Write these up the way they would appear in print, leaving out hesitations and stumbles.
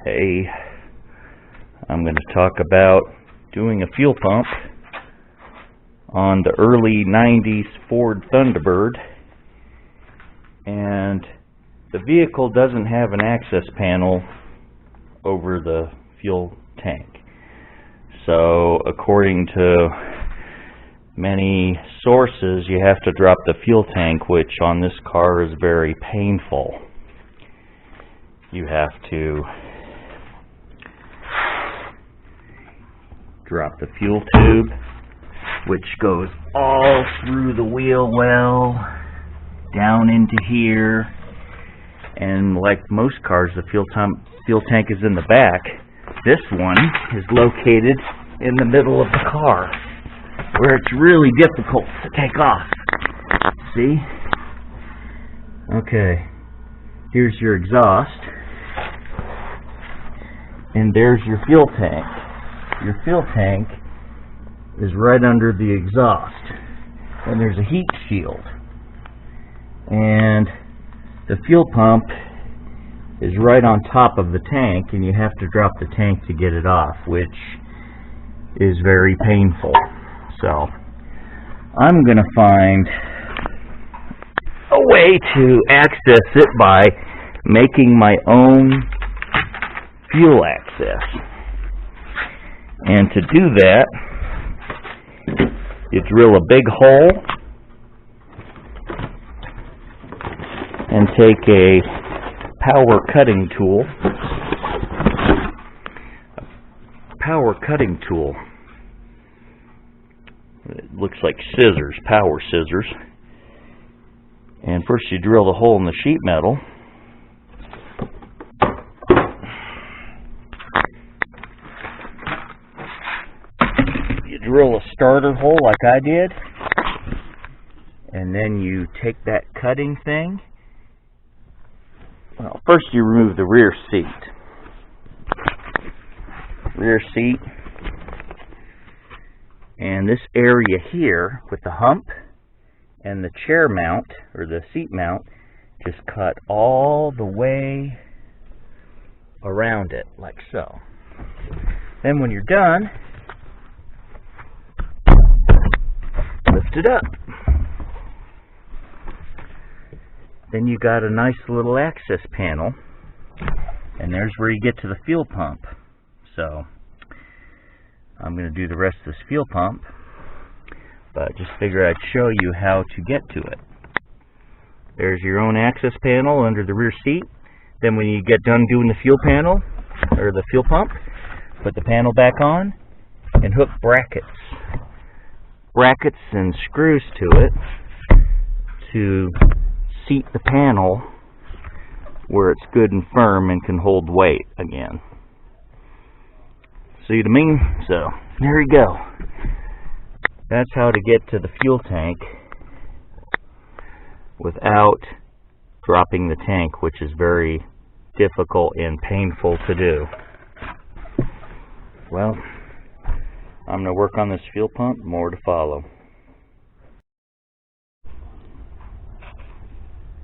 Hey, I'm going to talk about doing a fuel pump on the early 90s Ford Thunderbird, and the vehicle doesn't have an access panel over the fuel tank. So according to many sources, you have to drop the fuel tank, which on this car is very painful. You have to drop the fuel tube, which goes all through the wheel well, down into here, and like most cars, the fuel tank is in the back. This one is located in the middle of the car, where it's really difficult to take off. See? Okay, here's your exhaust, and there's your fuel tank. Your fuel tank is right under the exhaust, and there's a heat shield, and the fuel pump is right on top of the tank, and you have to drop the tank to get it off, which is very painful. So I'm going to find a way to access it by making my own fuel access. And to do that, you drill a big hole and take a power cutting tool. It looks like scissors, power scissors. And first you drill the hole in the sheet metal. Drill a starter hole like I did, and then you take that cutting thing. Well, first you remove the rear seat. And this area here with the hump and the chair mount, or the seat mount, just cut all the way around it, like so. Then when you're done, lift it up. Then you got a nice little access panel, and there's where you get to the fuel pump. So I'm going to do the rest of this fuel pump, but just figured I'd show you how to get to it. There's your own access panel under the rear seat. Then when you get done doing the fuel panel, or the fuel pump, put the panel back on and hook brackets and screws to it to seat the panel where it's good and firm and can hold weight again. See what I mean? So there you go. That's how to get to the fuel tank without dropping the tank, which is very difficult and painful to do. Well, I'm going to work on this fuel pump, more to follow.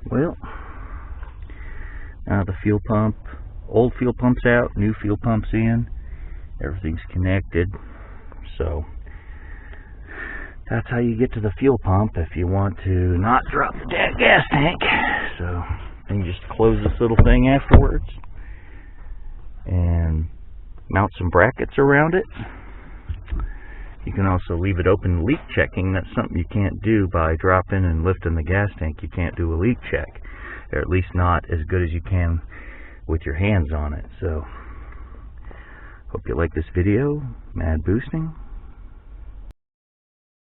Well, now the fuel pump, old fuel pump's out, new fuel pump's in, everything's connected. So that's how you get to the fuel pump if you want to not drop the gas tank. So then you just close this little thing afterwards and mount some brackets around it. You can also leave it open leak checking. That's something you can't do by dropping and lifting the gas tank. You can't do a leak check, or at least not as good as you can with your hands on it. So hope you like this video. Mad boosting.